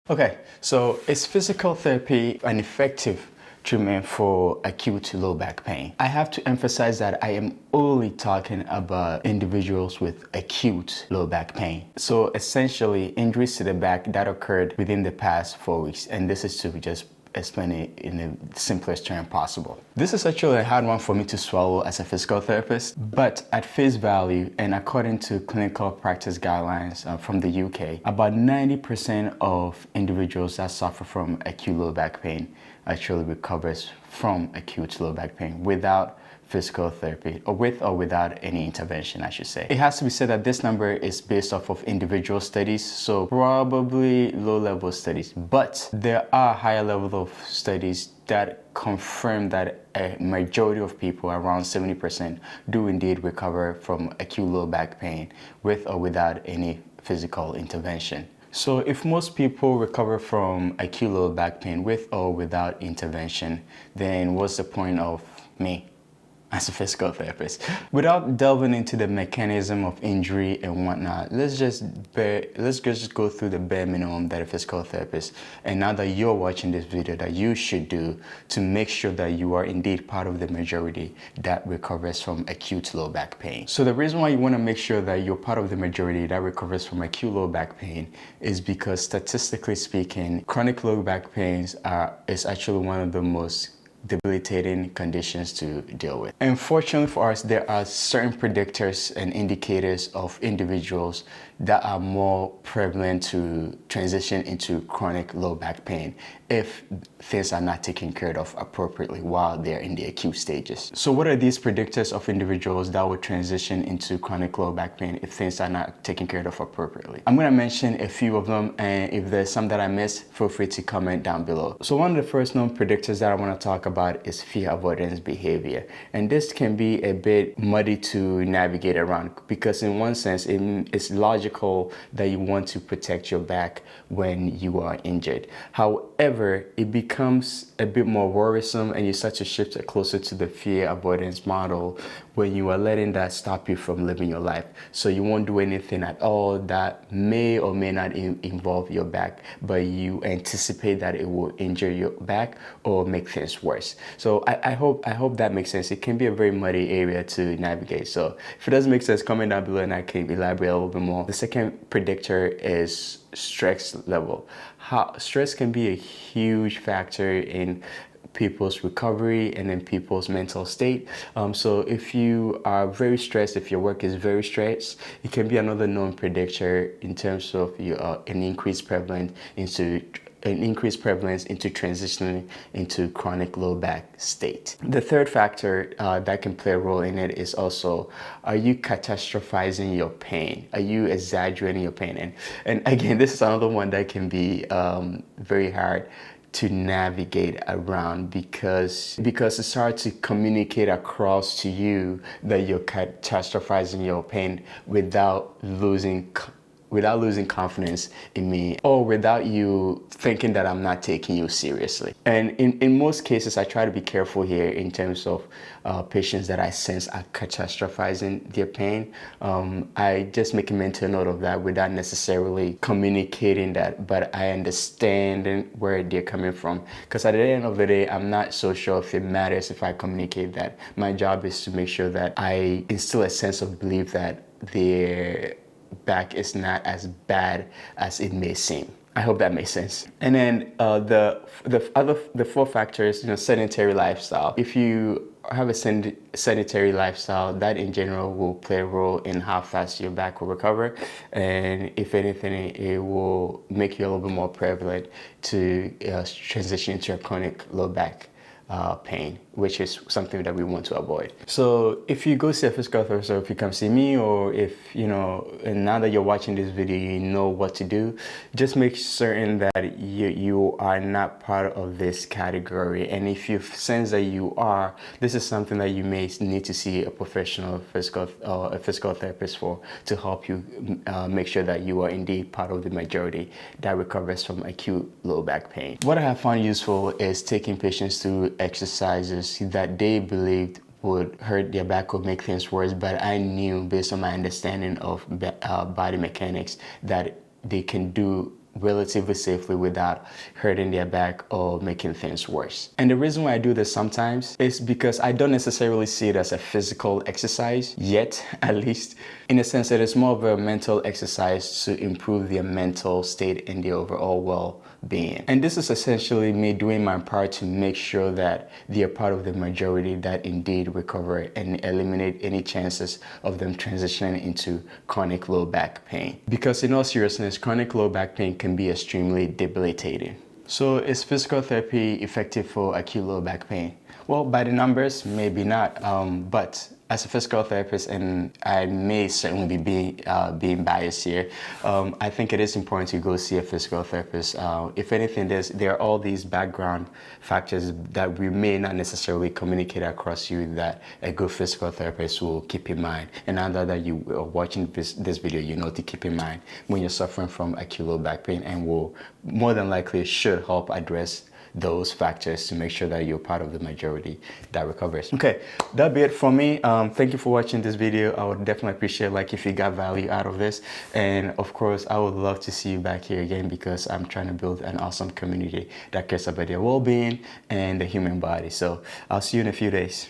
Okay, so is physical therapy an effective treatment for acute low back pain? I have to emphasize that I am only talking about individuals with acute low back pain. So essentially injuries to the back that occurred within the past 4 weeks, and this is to just explain it in the simplest term possible. This is actually a hard one for me to swallow as a physical therapist, but at face value and according to clinical practice guidelines from the UK, about 90% of individuals that suffer from acute low back pain actually recovers from acute low back pain without physical therapy, or with or without any intervention, I should say. It has to be said that this number is based off of individual studies, so probably low-level studies, but there are higher level of studies that confirm that a majority of people, around 70%, do indeed recover from acute low back pain with or without any physical intervention. So if most people recover from acute low back pain with or without intervention, then what's the point of me as a physical therapist? Without delving into the mechanism of injury and whatnot, let's just go through the bare minimum that a physical therapist, and now that you're watching this video, that you should do to make sure that you are indeed part of the majority that recovers from acute low back pain. So the reason why you want to make sure that you're part of the majority that recovers from acute low back pain is because statistically speaking, chronic low back pains is actually one of the most debilitating conditions to deal with. And fortunately for us, there are certain predictors and indicators of individuals that are more prevalent to transition into chronic low back pain if things are not taken care of appropriately while they're in the acute stages. So what are these predictors of individuals that would transition into chronic low back pain if things are not taken care of appropriately? I'm going to mention a few of them, and if there's some that I missed, feel free to comment down below. So one of the first known predictors that I want to talk about is fear avoidance behavior. And this can be a bit muddy to navigate around because in one sense, it's logical that you want to protect your back when you are injured. However, it becomes a bit more worrisome and you start to shift it closer to the fear avoidance model when you are letting that stop you from living your life. So you won't do anything at all that may or may not involve your back, but you anticipate that it will injure your back or make things worse. So I hope that makes sense. It can be a very muddy area to navigate. So if it doesn't make sense, comment down below and I can elaborate a little bit more. The second predictor is stress level. How stress can be a huge factor in people's recovery and in people's mental state. So if you are very stressed, if your work is very stressed, it can be another known predictor in terms of an increased prevalence into transitioning into chronic low back state. The third factor that can play a role in it is also, are you catastrophizing your pain? Are you exaggerating your pain? And again, this is another one that can be very hard to navigate around because it's hard to communicate across to you that you're catastrophizing your pain without losing confidence in me, or without you thinking that I'm not taking you seriously. And in most cases, I try to be careful here in terms of patients that I sense are catastrophizing their pain. I just make a mental note of that without necessarily communicating that, but I understand where they're coming from. Because at the end of the day, I'm not so sure if it matters if I communicate that. My job is to make sure that I instill a sense of belief that their back is not as bad as it may seem. I hope that makes sense. And then the fourth factor is sedentary lifestyle. If you have a sedentary lifestyle, that in general will play a role in how fast your back will recover, and if anything, it will make you a little bit more prevalent to transition into a chronic low back pain, which is something that we want to avoid. So if you go see a physical therapist, or if you come see me, or if and now that you're watching this video, you know what to do, just make certain that you are not part of this category. And if you sense that you are, this is something that you may need to see a professional physical therapist for, to help you make sure that you are indeed part of the majority that recovers from acute low back pain. What I have found useful is taking patients through exercises that they believed would hurt their back or make things worse, but I knew based on my understanding of body mechanics that they can do relatively safely without hurting their back or making things worse. And the reason why I do this sometimes is because I don't necessarily see it as a physical exercise yet, at least. In a sense, it is more of a mental exercise to improve their mental state and their overall well-being. And this is essentially me doing my part to make sure that they are part of the majority that indeed recover and eliminate any chances of them transitioning into chronic low back pain. Because in all seriousness, chronic low back pain can be extremely debilitating. So is physical therapy effective for acute low back pain? Well, by the numbers, maybe not, but as a physical therapist, and I may certainly be being biased here, I think it is important to go see a physical therapist. If anything, there are all these background factors that we may not necessarily communicate across you that a good physical therapist will keep in mind. And now that you are watching this video, you know to keep in mind when you're suffering from acute low back pain, and will more than likely should help address those factors to make sure that you're part of the majority that recovers. Okay, that'll be it for me. Thank you for watching this video. I would definitely appreciate if you got value out of this. And of course, I would love to see you back here again, because I'm trying to build an awesome community that cares about their well-being and the human body. So I'll see you in a few days.